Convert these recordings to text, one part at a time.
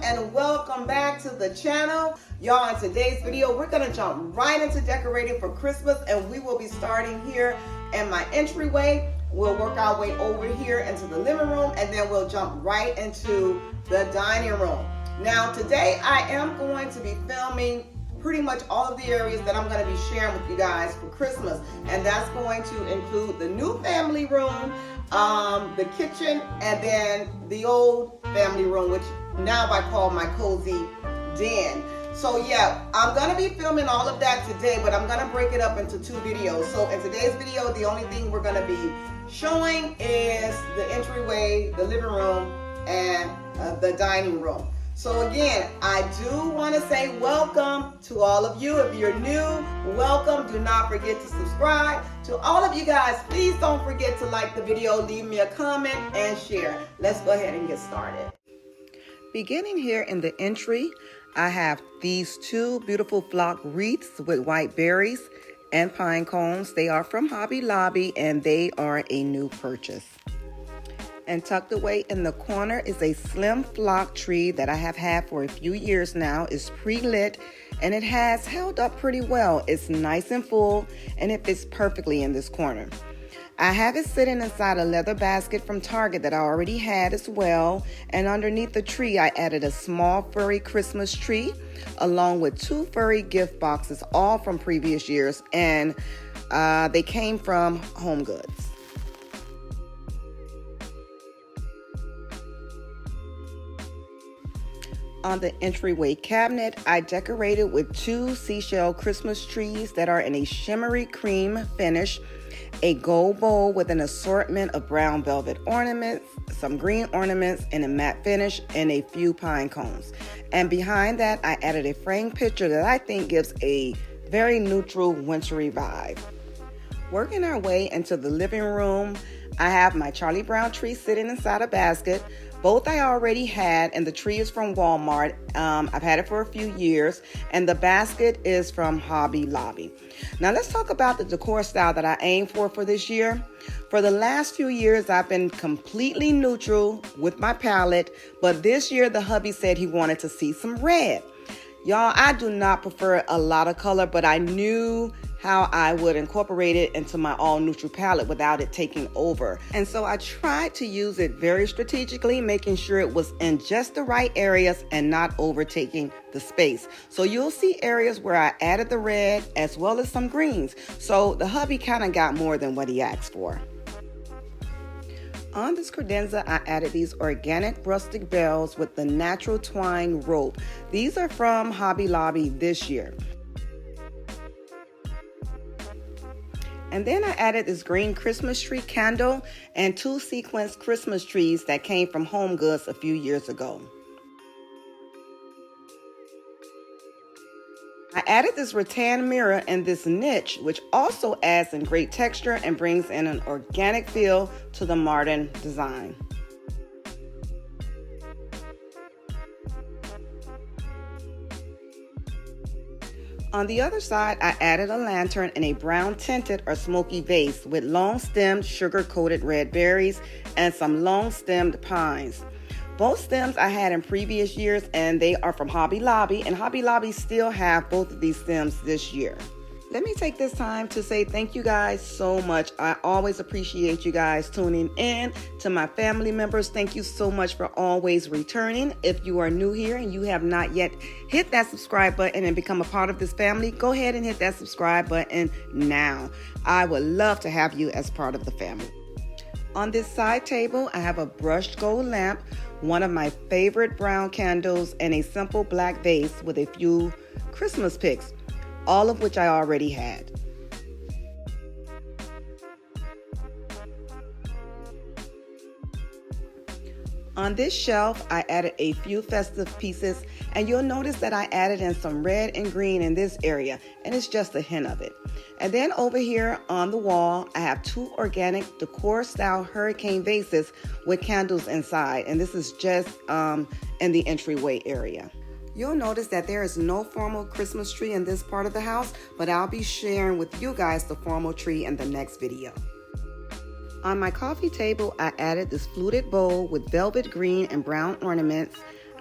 and welcome back to the channel. Y'all, in today's video, we're gonna jump right into decorating for Christmas, and we will be starting here in my entryway. We'll work our way over here into the living room, and then we'll jump right into the dining room. Now, today I am going to be filming pretty much all of the areas that I'm going to be sharing with you guys for Christmas, and that's going to include the new family room, the kitchen, and then the old family room, which now I call my cozy den. So yeah, I'm going to be filming all of that today, but I'm going to break it up into two videos. So in today's video, the only thing we're going to be showing is the entryway, the living room, and the dining room. So again, I do want to say welcome to all of you. If you're new, welcome. Do not forget to subscribe. To all of you guys, please don't forget to like the video, leave me a comment, and share. Let's go ahead and get started. Beginning here in the entry, I have these two beautiful flock wreaths with white berries and pine cones. They are from Hobby Lobby, and they are a new purchase. And tucked away in the corner is a slim flock tree that I have had for a few years now. It's pre-lit and it has held up pretty well. It's nice and full and it fits perfectly in this corner. I have it sitting inside a leather basket from Target that I already had as well. And underneath the tree, I added a small furry Christmas tree along with two furry gift boxes, all from previous years. And they came from Home Goods. On the entryway cabinet, I decorated with two seashell Christmas trees that are in a shimmery cream finish, a gold bowl with an assortment of brown velvet ornaments, some green ornaments in a matte finish, and a few pine cones. And behind that, I added a framed picture that I think gives a very neutral wintry vibe. Working our way into the living room, I have my Charlie Brown tree sitting inside a basket. Both I already had, and the tree is from Walmart. I've had it for a few years, and the basket is from Hobby Lobby. Now let's talk about the decor style that I aim for this year. For the last few years, I've been completely neutral with my palette, but this year the hubby said he wanted to see some red. Y'all, I do not prefer a lot of color, but I knew how I would incorporate it into my all neutral palette without it taking over. And so I tried to use it very strategically, making sure it was in just the right areas and not overtaking the space. So you'll see areas where I added the red as well as some greens. So the hubby kind of got more than what he asked for. On this credenza, I added these organic rustic bells with the natural twine rope. These are from Hobby Lobby this year. And then I added this green Christmas tree candle and two sequence Christmas trees that came from Home Goods a few years ago. I added this rattan mirror in this niche, which also adds in great texture and brings in an organic feel to the modern design. On the other side, I added a lantern in a brown tinted or smoky vase with long-stemmed sugar-coated red berries and some long-stemmed pines. Both stems I had in previous years, and they are from Hobby Lobby, and Hobby Lobby still have both of these stems this year. Let me take this time to say thank you guys so much. I always appreciate you guys tuning in. To my family members, thank you so much for always returning. If you are new here and you have not yet hit that subscribe button and become a part of this family, go ahead and hit that subscribe button now. I would love to have you as part of the family. On this side table, I have a brushed gold lamp, one of my favorite brown candles, and a simple black vase with a few Christmas picks, all of which I already had. On this shelf, I added a few festive pieces, and you'll notice that I added in some red and green in this area, and it's just a hint of it. And then over here on the wall, I have two organic Decor style hurricane vases with candles inside, and this is just in the entryway area. You'll notice that there is no formal Christmas tree in this part of the house, but I'll be sharing with you guys the formal tree in the next video. On my coffee table, I added this fluted bowl with velvet green and brown ornaments,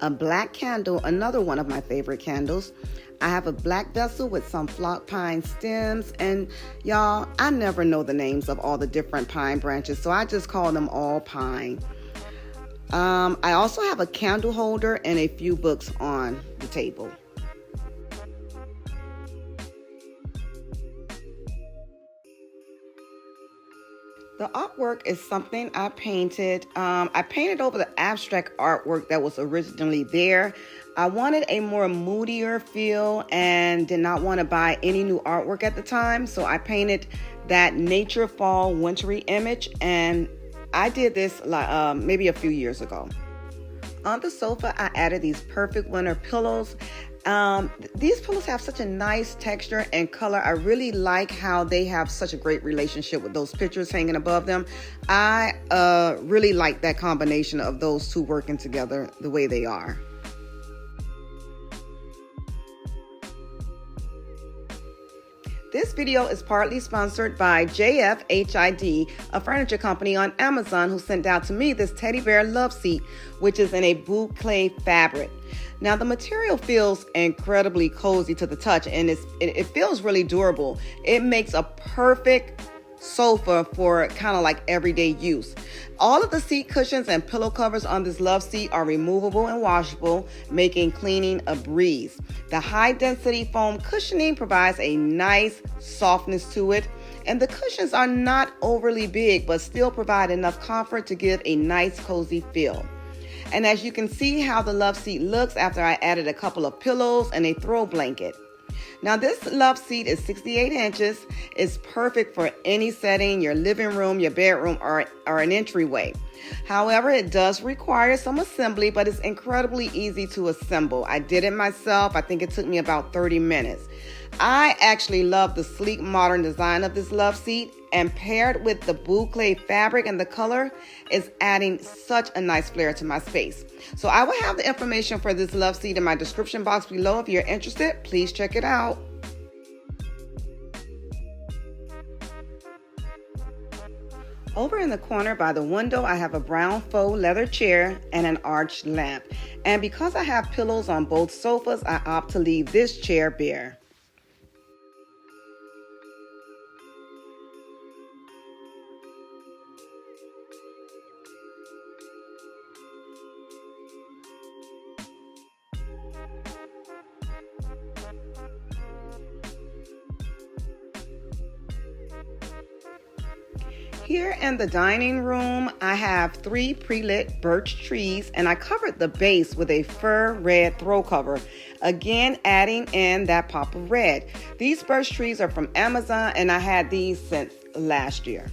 a black candle, another one of my favorite candles. I have a black vessel with some flock pine stems, and y'all, I never know the names of all the different pine branches, so I just call them all pine. I also have a candle holder and a few books on the table. The artwork is something I painted. I painted over the abstract artwork that was originally there. I wanted a more moodier feel and did not want to buy any new artwork at the time. So I painted that nature fall wintry image, and I did this maybe a few years ago. On the sofa, I added these perfect winter pillows. These pillows have such a nice texture and color. I really like how they have such a great relationship with those pictures hanging above them. I really like that combination of those two working together the way they are. This video is partly sponsored by JFHID, a furniture company on Amazon, who sent out to me this teddy bear love seat, which is in a boucle fabric. Now, the material feels incredibly cozy to the touch, and it feels really durable. It makes a perfect sofa for kind of like everyday use. All of the seat cushions and pillow covers on this love seat are removable and washable, making cleaning a breeze. The high density foam cushioning provides a nice softness to it, and the cushions are not overly big but still provide enough comfort to give a nice cozy feel. And as you can see how the love seat looks after I added a couple of pillows and a throw blanket. Now, this love seat is 68 inches. It's perfect for any setting, your living room, your bedroom, or an entryway. However, it does require some assembly, but it's incredibly easy to assemble. I did it myself. I think it took me about 30 minutes. I actually love the sleek modern design of this love seat, and paired with the boucle fabric and the color is adding such a nice flair to my space. So I will have the information for this love seat in my description box below. If you're interested, please check it out. Over in the corner by the window, I have a brown faux leather chair and an arched lamp. And because I have pillows on both sofas, I opt to leave this chair bare. Here in the dining room, I have 3 pre-lit birch trees, and I covered the base with a fur red throw cover, again adding in that pop of red. These birch trees are from Amazon, and I had these since last year.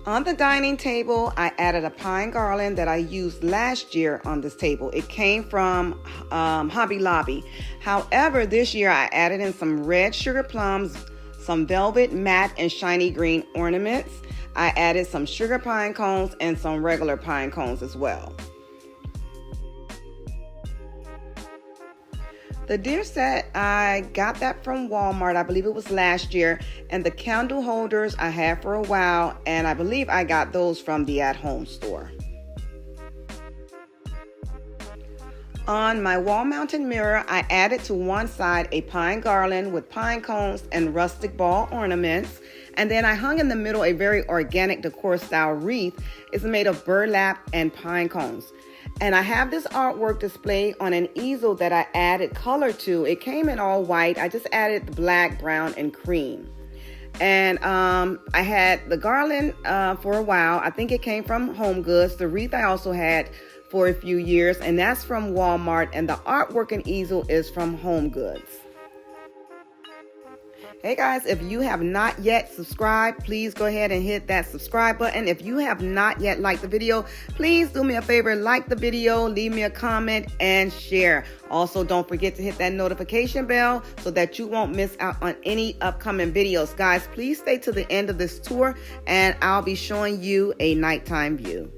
On the dining table, I added a pine garland that I used last year on this table. It came from Hobby Lobby. However, this year I added in some red sugar plums, some velvet, matte, and shiny green ornaments. I added some sugar pine cones and some regular pine cones as well. The deer set, I got that from Walmart. I believe it was last year. And the candle holders I had for a while, and I believe I got those from the at-home store. On my wall-mounted mirror, I added to one side a pine garland with pine cones and rustic ball ornaments. And then I hung in the middle a very organic decor style wreath. It's made of burlap and pine cones. And I have this artwork displayed on an easel that I added color to. It came in all white. I just added the black, brown, and cream. And I had the garland for a while. I think it came from Home Goods. The wreath I also had for a few years, and that's from Walmart. And the artwork and easel is from Home Goods. Hey guys, if you have not yet subscribed, please go ahead and hit that subscribe button. If you have not yet liked the video, please do me a favor, like the video, leave me a comment, and share. Also, don't forget to hit that notification bell so that you won't miss out on any upcoming videos. Guys, please stay to the end of this tour, and I'll be showing you a nighttime view.